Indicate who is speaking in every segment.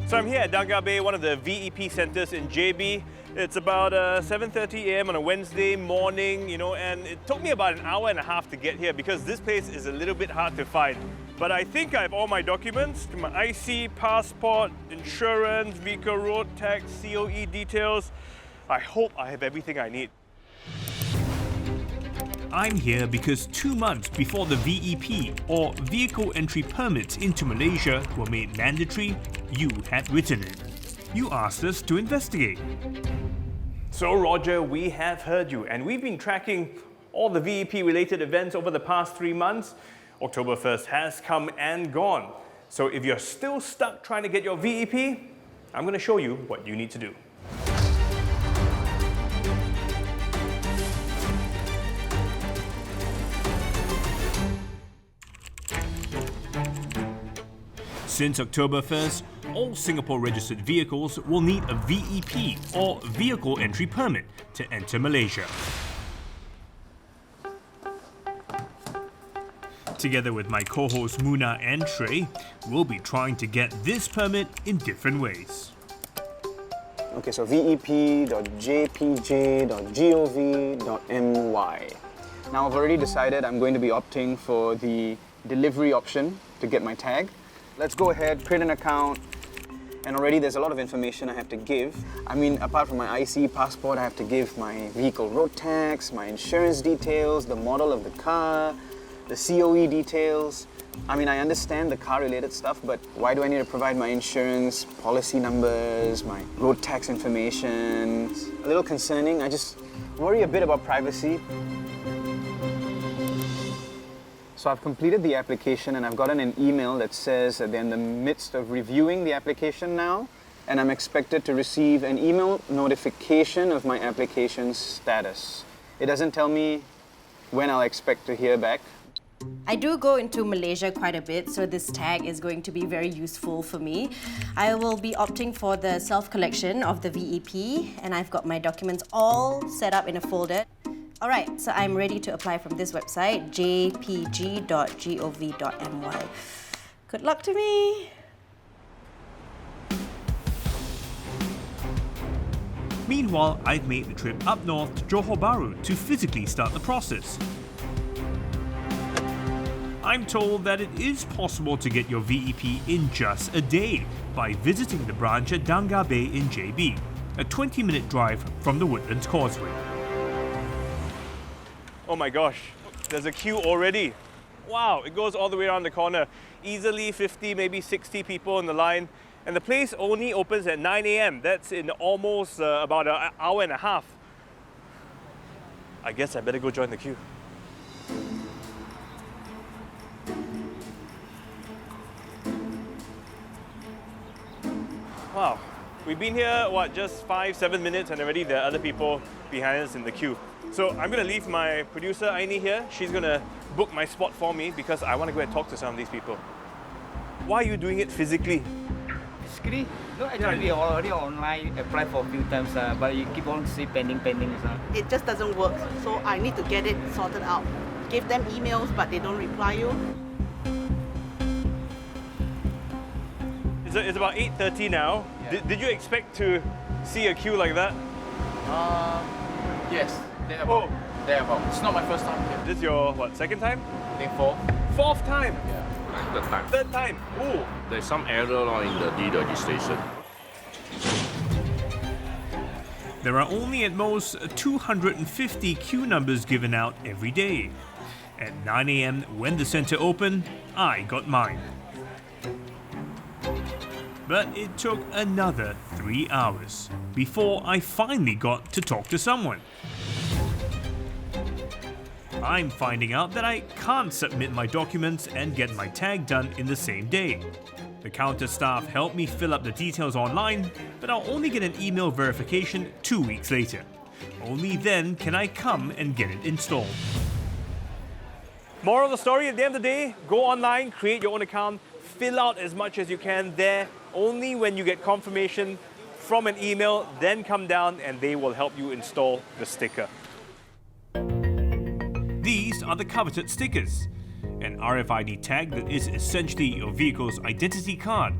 Speaker 1: So I'm here at Danga Bay, one of the VEP centres in JB. It's about 7:30 a.m. on a Wednesday morning, and it took me about an hour and a half to get here because this place is a little bit hard to find. But I think I have all my documents, my IC, passport, insurance, vehicle road tax, COE details. I hope I have everything I need.
Speaker 2: I'm here because 2 months before the VEP, or Vehicle Entry Permits into Malaysia, were made mandatory, you had written it. You asked us to investigate.
Speaker 1: So Roger, we have heard you, and we've been tracking all the VEP related events over the past 3 months. October 1st has come and gone. So if you're still stuck trying to get your VEP, I'm going to show you what you need to do.
Speaker 2: Since October 1st, all Singapore-registered vehicles will need a VEP, or Vehicle Entry Permit, to enter Malaysia. Together with my co-hosts Muna and Trey, we'll be trying to get this permit in different ways.
Speaker 3: Okay, so vep.jpj.gov.my. Now I've already decided I'm going to be opting for the delivery option to get my tag. Let's go ahead, create an account, and already there's a lot of information I have to give. I mean, apart from my IC, passport, I have to give my vehicle road tax, my insurance details, the model of the car, the COE details. I mean, I understand the car-related stuff, but why do I need to provide my insurance, policy numbers, my road tax information? It's a little concerning. I just worry a bit about privacy. So I've completed the application and I've gotten an email that says that they're in the midst of reviewing the application now, and I'm expected to receive an email notification of my application status. It doesn't tell me when I'll expect to hear back.
Speaker 4: I do go into Malaysia quite a bit, so this tag is going to be very useful for me. I will be opting for the self-collection of the VEP, and I've got my documents all set up in a folder. Alright, so I'm ready to apply from this website, jpg.gov.my. Good luck to me!
Speaker 2: Meanwhile, I've made the trip up north to Johor Bahru to physically start the process. I'm told that it is possible to get your VEP in just a day by visiting the branch at Danga Bay in JB, a 20-minute drive from the Woodlands Causeway.
Speaker 1: Oh my gosh, there's a queue already. Wow, it goes all the way around the corner. Easily 50, maybe 60 people in the line. And the place only opens at 9 a.m. That's in almost about an hour and a half. I guess I better go join the queue. Wow, we've been here, just 5-7 minutes, and already there are other people behind us in the queue. So I'm going to leave my producer, Aini, here. She's going to book my spot for me because I want to go and talk to some of these people. Why are you doing it physically?
Speaker 5: Physically? No, actually we already online, applied for a few times, but you keep on saying pending.
Speaker 6: It just doesn't work, so I need to get it sorted out. Give them emails, but they don't reply you.
Speaker 1: It's about 8:30 now. Yeah. Did you expect to see a queue like that?
Speaker 7: Yes. Thereabout. It's not my first time here.
Speaker 1: This is your, second time?
Speaker 7: I think fourth.
Speaker 1: Fourth time?
Speaker 7: Yeah. Third time.
Speaker 1: Third time? Ooh.
Speaker 8: There's some error in the deregistration.
Speaker 2: There are only at most 250 queue numbers given out every day. At 9 a.m. when the centre opened, I got mine. But it took another 3 hours before I finally got to talk to someone. I'm finding out that I can't submit my documents and get my tag done in the same day. The counter staff helped me fill up the details online, but I'll only get an email verification 2 weeks later. Only then can I come and get it installed.
Speaker 1: Moral of the story, at the end of the day, go online, create your own account, fill out as much as you can there. Only when you get confirmation from an email, then come down and they will help you install the sticker.
Speaker 2: These are the coveted stickers, an RFID tag that is essentially your vehicle's identity card.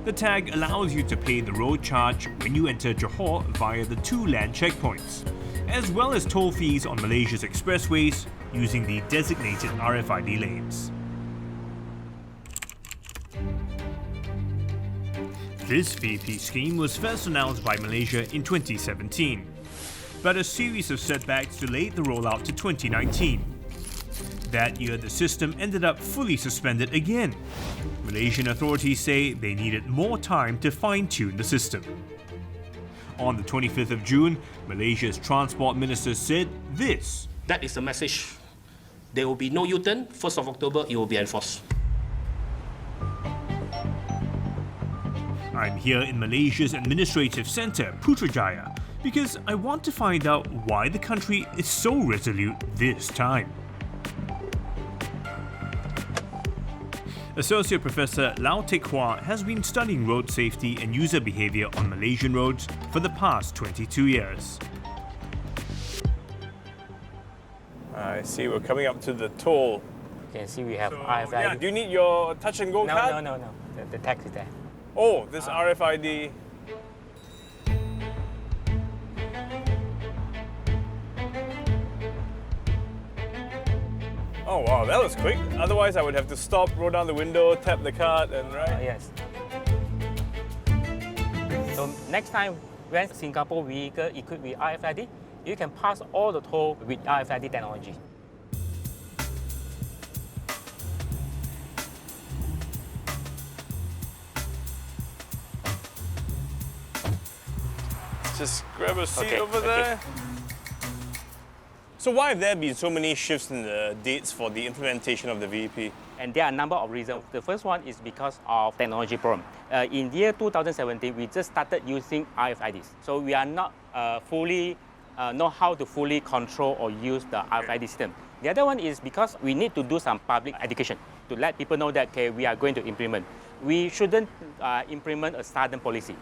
Speaker 2: The tag allows you to pay the road charge when you enter Johor via the 2 land checkpoints, as well as toll fees on Malaysia's expressways using the designated RFID lanes. This VEP scheme was first announced by Malaysia in 2017, but a series of setbacks delayed the rollout to 2019. That year, the system ended up fully suspended again. Malaysian authorities say they needed more time to fine-tune the system. On the 25th of June, Malaysia's Transport Minister said this.
Speaker 9: That is the message. There will be no U-turn. 1st of October, it will be enforced.
Speaker 2: I'm here in Malaysia's administrative centre, Putrajaya, because I want to find out why the country is so resolute this time. Associate Professor Lau Teck Hua has been studying road safety and user behaviour on Malaysian roads for the past 22 years.
Speaker 1: I see, we're coming up to the toll.
Speaker 10: You can see we have
Speaker 1: So,
Speaker 10: RFID.
Speaker 1: yeah, do you need your touch and go card?
Speaker 10: No. The tag is there.
Speaker 1: Oh, this RFID. Oh wow, that was quick. Otherwise I would have to stop, roll down the window, tap the card and right?
Speaker 10: Yes. So next time when Singapore vehicle equipped with RFID, you can pass all the toll with RFID technology.
Speaker 1: Just grab a seat
Speaker 10: Okay,
Speaker 1: over there. So why have there been so many shifts in the dates for the implementation of the VEP?
Speaker 10: And there are a number of reasons. The first one is because of technology problem. In year 2017, we just started using RFIDs. So we are not fully know how to fully control or use the RFID system. The other one is because we need to do some public education to let people know that okay, we are going to implement. We shouldn't implement a sudden policy,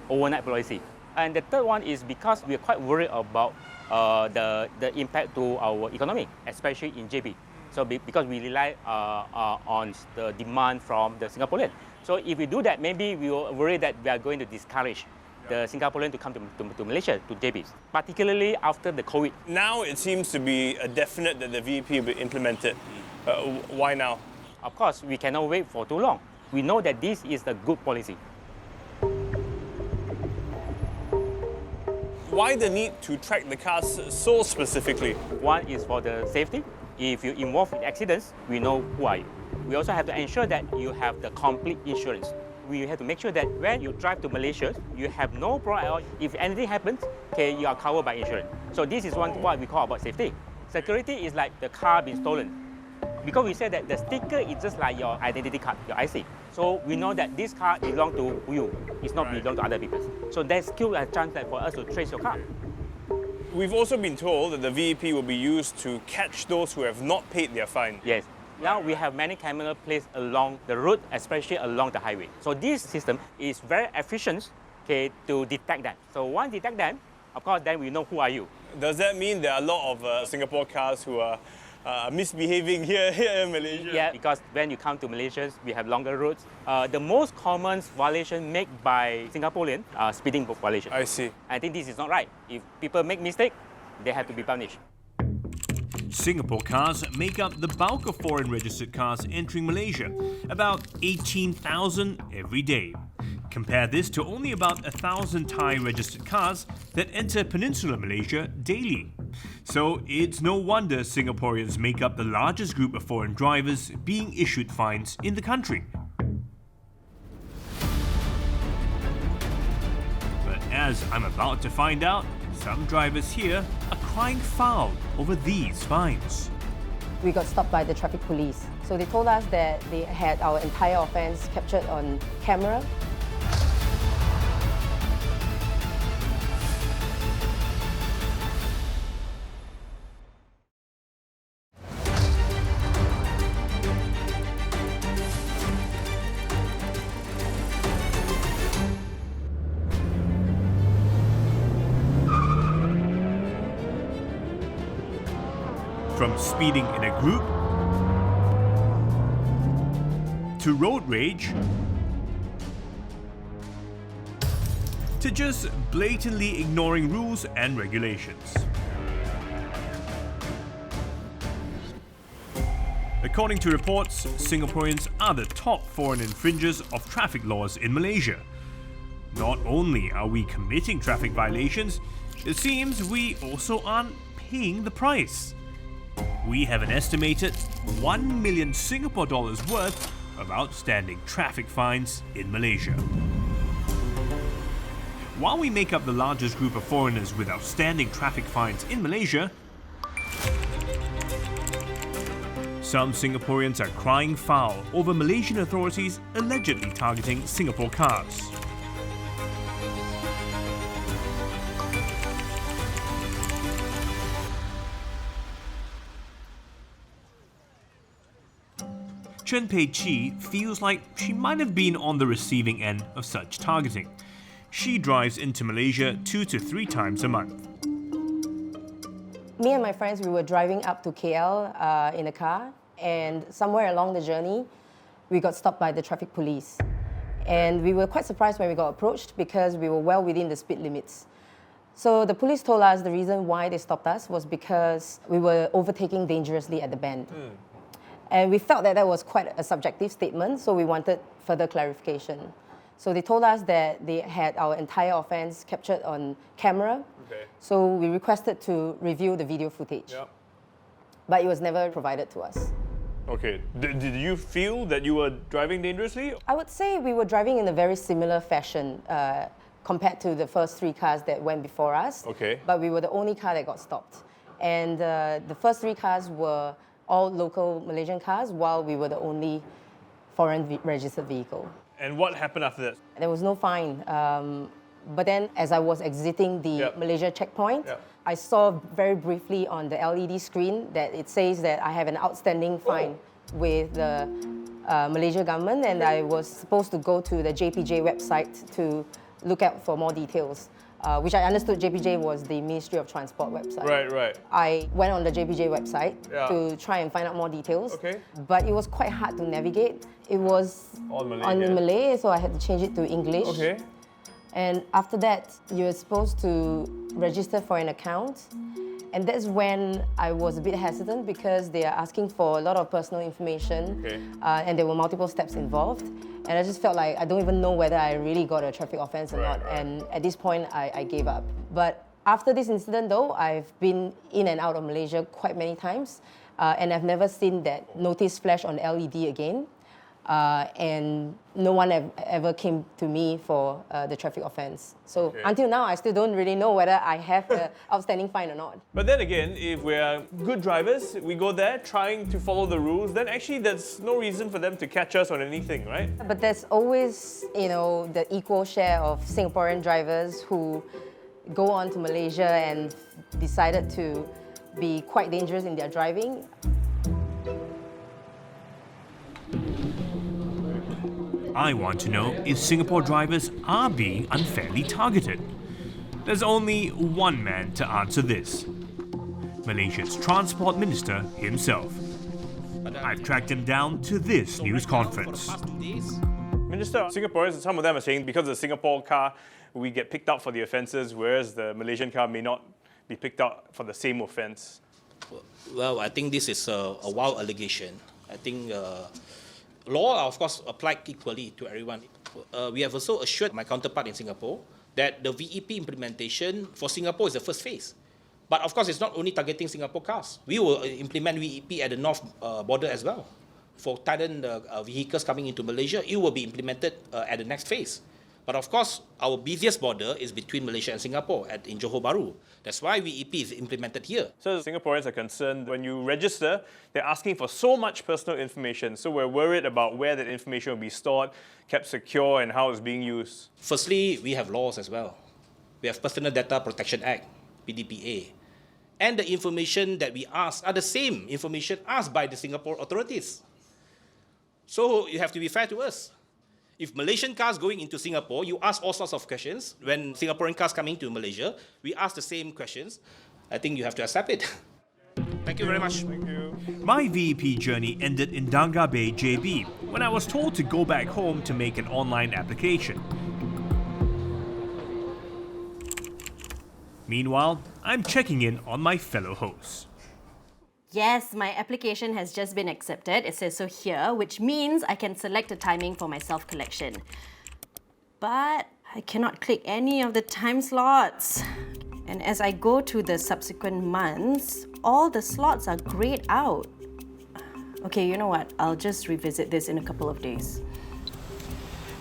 Speaker 10: overnight policy. And the third one is because we are quite worried about the impact to our economy, especially in JB. So because we rely on the demand from the Singaporean. So if we do that, maybe we will worry that we are going to discourage the Singaporean to come to Malaysia, to JB, particularly after the COVID.
Speaker 1: Now it seems to be a definite that the VEP will be implemented. Why now?
Speaker 10: Of course, we cannot wait for too long. We know that this is a good policy.
Speaker 1: Why the need to track the cars so specifically?
Speaker 10: One is for the safety. If you're involved in accidents, we know who are you. We also have to ensure that you have the complete insurance. We have to make sure that when you drive to Malaysia, you have no problem at all. If anything happens, okay, you are covered by insurance. So this is what we call about safety. Security is like the car being stolen. Because we say that the sticker is just like your identity card, your IC. So we know that this car belongs to you. It's not belong to other people. So there's still a chance that for us to trace your car.
Speaker 1: We've also been told that the VEP will be used to catch those who have not paid their fine.
Speaker 10: Yes. Now we have many cameras placed along the road, especially along the highway. So this system is very efficient, okay, to detect them. So once detect them, of course, then we know who are you.
Speaker 1: Does that mean there are a lot of Singapore cars who are misbehaving here in Malaysia?
Speaker 10: Yeah, because when you come to Malaysia, we have longer roads. The most common violation made by Singaporeans are speeding violation.
Speaker 1: I see.
Speaker 10: I think this is not right. If people make mistake, they have to be punished.
Speaker 2: Singapore cars make up the bulk of foreign registered cars entering Malaysia, about 18,000 every day. Compare this to only about 1,000 Thai registered cars that enter Peninsular Malaysia daily. So it's no wonder Singaporeans make up the largest group of foreign drivers being issued fines in the country. But as I'm about to find out, some drivers here are crying foul over these fines.
Speaker 11: We got stopped by the traffic police. So they told us that they had our entire offence captured on camera.
Speaker 2: From speeding in a group, to road rage, to just blatantly ignoring rules and regulations. According to reports, Singaporeans are the top foreign infringers of traffic laws in Malaysia. Not only are we committing traffic violations, it seems we also aren't paying the price. We have an estimated 1 million Singapore dollars worth of outstanding traffic fines in Malaysia. While we make up the largest group of foreigners with outstanding traffic fines in Malaysia, some Singaporeans are crying foul over Malaysian authorities allegedly targeting Singapore cars. Chen Pei Chi feels like she might have been on the receiving end of such targeting. She drives into Malaysia 2 to 3 times a month.
Speaker 11: Me and my friends, we were driving up to KL in a car, and somewhere along the journey, we got stopped by the traffic police. And we were quite surprised when we got approached because we were well within the speed limits. So the police told us the reason why they stopped us was because we were overtaking dangerously at the bend. And we felt that that was quite a subjective statement, so we wanted further clarification. So they told us that they had our entire offence captured on camera.
Speaker 1: Okay.
Speaker 11: So we requested to review the video footage.
Speaker 1: Yep.
Speaker 11: But it was never provided to us.
Speaker 1: Okay. Did you feel that you were driving dangerously?
Speaker 11: I would say we were driving in a very similar fashion compared to the first 3 cars that went before us.
Speaker 1: Okay.
Speaker 11: But we were the only car that got stopped. And the first 3 cars were all local Malaysian cars, while we were the only foreign registered vehicle.
Speaker 1: And what happened after that?
Speaker 11: There was no fine. But then as I was exiting the Malaysia checkpoint, I saw very briefly on the LED screen that it says that I have an outstanding fine with the Malaysia government, and I was supposed to go to the JPJ website to look out for more details. Which I understood JPJ was the Ministry of Transport website.
Speaker 1: Right.
Speaker 11: I went on the JPJ website to try and find out more details.
Speaker 1: Okay.
Speaker 11: But it was quite hard to navigate. It was
Speaker 1: All Malay,
Speaker 11: on Malay, so I had to change it to English.
Speaker 1: Okay.
Speaker 11: And after that, you're supposed to register for an account. And that's when I was a bit hesitant because they are asking for a lot of personal information.
Speaker 1: Okay.
Speaker 11: And there were multiple steps involved. And I just felt like I don't even know whether I really got a traffic offence or not. And at this point, I gave up. But after this incident though, I've been in and out of Malaysia quite many times. And I've never seen that notice flash on LED again. And no one ever came to me for the traffic offence. So until now, I still don't really know whether I have an outstanding fine or not.
Speaker 1: But then again, if we're good drivers, we go there trying to follow the rules, then actually there's no reason for them to catch us on anything, right?
Speaker 11: But there's always, the equal share of Singaporean drivers who go on to Malaysia and decided to be quite dangerous in their driving.
Speaker 2: I want to know if Singapore drivers are being unfairly targeted. There's only one man to answer this: Malaysia's Transport Minister himself. I've tracked him down to this news conference.
Speaker 1: Minister, Singaporeans, some of them are saying because of the Singapore car, we get picked up for the offences, whereas the Malaysian car may not be picked up for the same offence.
Speaker 9: Well, I think this is a wild allegation. I think law are, of course, applied equally to everyone. We have also assured my counterpart in Singapore that the VEP implementation for Singapore is the first phase. But of course, it's not only targeting Singapore cars. We will implement VEP at the north border as well. For Thailand vehicles coming into Malaysia, it will be implemented at the next phase. But of course, our busiest border is between Malaysia and Singapore in Johor Bahru. That's why VEP is implemented here.
Speaker 1: So Singaporeans are concerned when you register, they're asking for so much personal information. So we're worried about where that information will be stored, kept secure, and how it's being used.
Speaker 9: Firstly, we have laws as well. We have Personal Data Protection Act, PDPA. And the information that we ask are the same information asked by the Singapore authorities. So you have to be fair to us. If Malaysian cars going into Singapore, you ask all sorts of questions. When Singaporean cars coming to Malaysia, we ask the same questions. I think you have to accept it. Thank you very much.
Speaker 1: Thank you.
Speaker 2: My VEP journey ended in Danga Bay, JB, when I was told to go back home to make an online application. Meanwhile, I'm checking in on my fellow hosts.
Speaker 4: Yes, my application has just been accepted. It says so here, which means I can select a timing for my self-collection. But I cannot click any of the time slots. And as I go to the subsequent months, all the slots are grayed out. Okay, you know what? I'll just revisit this in a couple of days.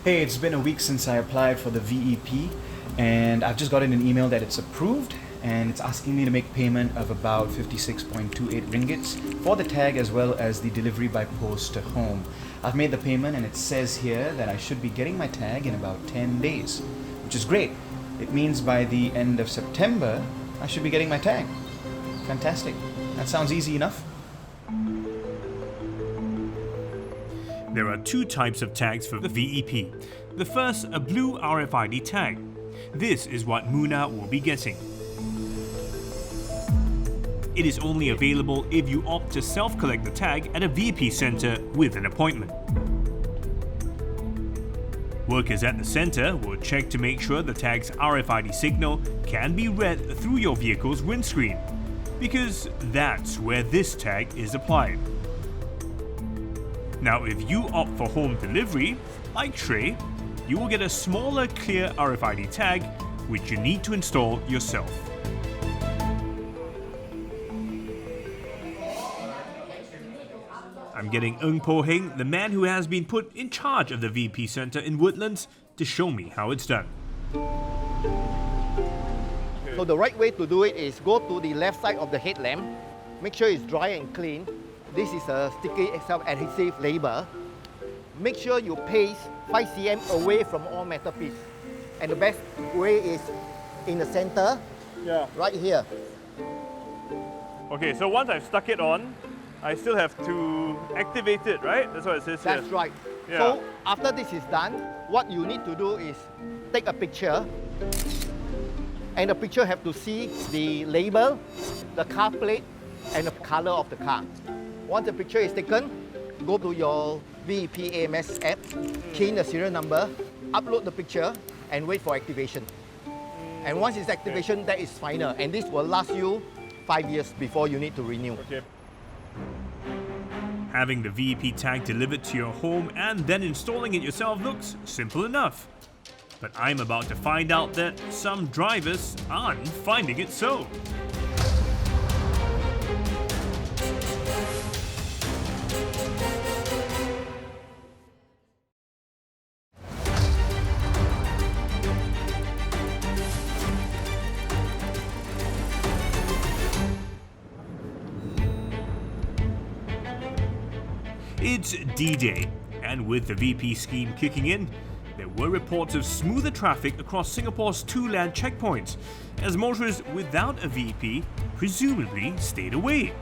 Speaker 12: Hey, it's been a week since I applied for the VEP, and I've just gotten an email that it's approved, and it's asking me to make payment of about 56.28 ringgits for the tag as well as the delivery by post to home. I've made the payment, and it says here that I should be getting my tag in about 10 days, which is great. It means by the end of September, I should be getting my tag. Fantastic. That sounds easy enough.
Speaker 2: There are two types of tags for the VEP. The first, a blue RFID tag. This is what Muna will be getting. It is only available if you opt to self-collect the tag at a VEP Centre with an appointment. Workers at the centre will check to make sure the tag's RFID signal can be read through your vehicle's windscreen, because that's where this tag is applied. Now, if you opt for home delivery, like Trey, you will get a smaller clear RFID tag, which you need to install yourself. I'm getting Ng Po Heng, the man who has been put in charge of the VEP Centre in Woodlands, to show me how it's done.
Speaker 13: So the right way to do it is go to the left side of the headlamp, make sure it's dry and clean. This is a sticky self-adhesive label. Make sure you paste 5 cm away from all metal pieces. And the best way is in the center, right here.
Speaker 1: Okay, so once I've stuck it on, I still have to activate it, right? That's what it says here.
Speaker 13: That's right.
Speaker 1: Yeah.
Speaker 13: So after this is done, what you need to do is take a picture, and the picture have to see the label, the car plate, and the color of the car. Once the picture is taken, go to your VEP AMS app, key in the serial number, upload the picture, and wait for activation. And once it's activation, that is final, and this will last you 5 years before you need to renew.
Speaker 1: Okay.
Speaker 2: Having the VEP tag delivered to your home and then installing it yourself looks simple enough. But I'm about to find out that some drivers aren't finding it so. It's D-Day, and with the VP scheme kicking in, there were reports of smoother traffic across Singapore's 2 land checkpoints, as motorists without a VEP presumably stayed away.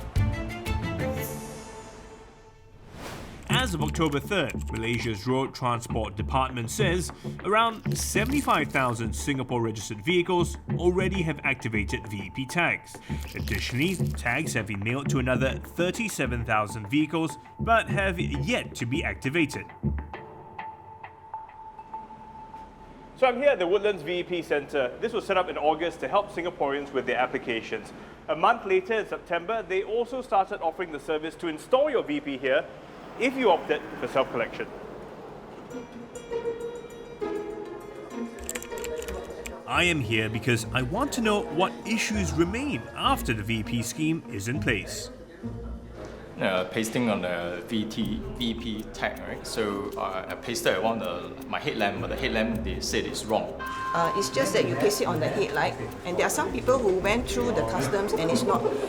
Speaker 2: As of October 3rd, Malaysia's Road Transport Department says around 75,000 Singapore-registered vehicles already have activated VEP tags. Additionally, tags have been mailed to another 37,000 vehicles but have yet to be activated.
Speaker 1: So I'm here at the Woodlands VEP Centre. This was set up in August to help Singaporeans with their applications. A month later, in September, they also started offering the service to install your VEP here if you opted for self-collection.
Speaker 2: I am here because I want to know what issues remain after the VEP scheme is in place.
Speaker 14: Pasting on the VEP tag, right? So I pasted on my headlamp, but the headlamp they said is wrong.
Speaker 15: It's just that you paste it on the headlight, and there are some people who went through the customs and it's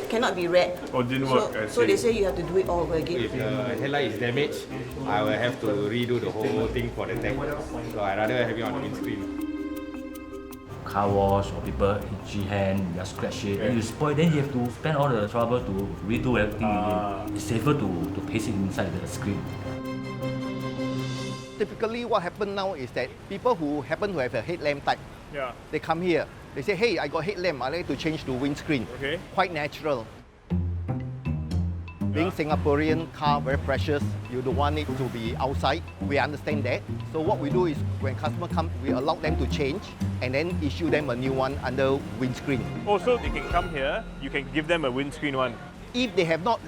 Speaker 15: cannot be read.
Speaker 1: Oh, didn't work.
Speaker 15: So they say you have to do it all over again.
Speaker 16: If the headlight is damaged, I will have to redo the whole thing for the tag. So I rather have it on the windscreen.
Speaker 17: Car wash or people itchy hand, you scratch it, then you spoil, then you have to spend all the trouble to redo everything again. It's safer to paste it inside the screen.
Speaker 13: Typically what happens now is that people who happen to have a headlamp type, they come here, they say, hey, I got headlamp, I like to change to windscreen.
Speaker 1: Okay.
Speaker 13: Quite natural. Being Singaporean, car very precious. You don't want it to be outside. We understand that. So what we do is when customer come, we allow them to change and then issue them a new one under windscreen.
Speaker 1: Oh, so they can come here, you can give them a windscreen one.
Speaker 13: If they have not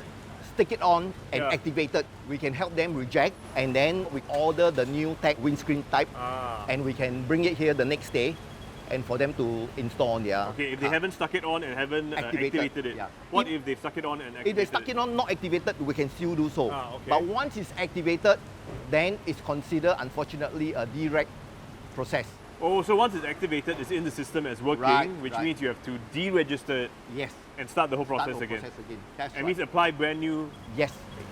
Speaker 13: stick it on and activated, we can help them reject and then we order the new tech windscreen type and we can bring it here the next day and for them to install on their
Speaker 1: Okay, if they haven't stuck it on and haven't activated it, what if they stuck it on and activated
Speaker 13: If they stuck it on, not activated, we can still do so.
Speaker 1: Okay.
Speaker 13: But once it's activated, then it's considered, unfortunately, a direct process.
Speaker 1: Oh, so once it's activated, it's in the system as working, which means you have to deregister it and start the whole process again.
Speaker 13: That's
Speaker 1: It means apply brand new.
Speaker 13: Yes,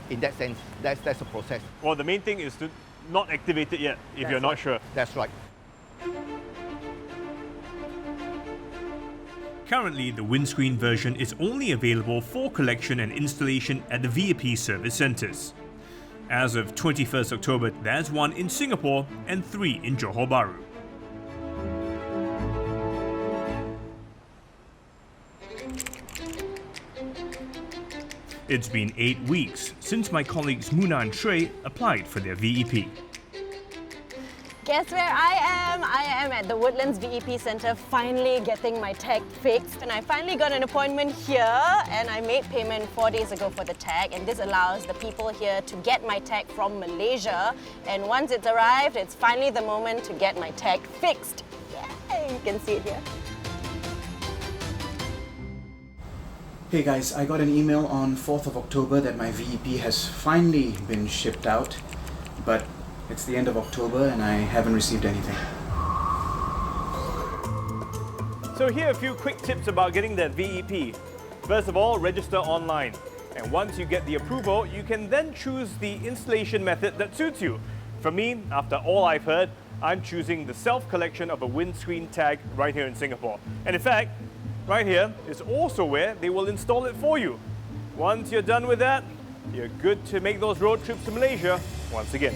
Speaker 13: in that sense, that's a process.
Speaker 1: Well, the main thing is to not activate it yet if you're not sure.
Speaker 13: That's right.
Speaker 2: Currently, the windscreen version is only available for collection and installation at the VEP Service Centres. As of 21st October, there's one in Singapore and 3 in Johor Bahru. It's been 8 weeks since my colleagues Muna and Shrey applied for their VEP.
Speaker 4: Guess where I am? I am at the Woodlands VEP Centre finally getting my tag fixed. And I finally got an appointment here and I made payment 4 days ago for the tag, and this allows the people here to get my tag from Malaysia. And once it's arrived, it's finally the moment to get my tag fixed. Yay! You can see it here.
Speaker 12: Hey guys, I got an email on 4th of October that my VEP has finally been shipped out, but it's the end of October and I haven't received anything.
Speaker 1: So here are a few quick tips about getting that VEP. First of all, register online. And once you get the approval, you can then choose the installation method that suits you. For me, after all I've heard, I'm choosing the self-collection of a windscreen tag right here in Singapore. And in fact, right here is also where they will install it for you. Once you're done with that, you're good to make those road trips to Malaysia once again.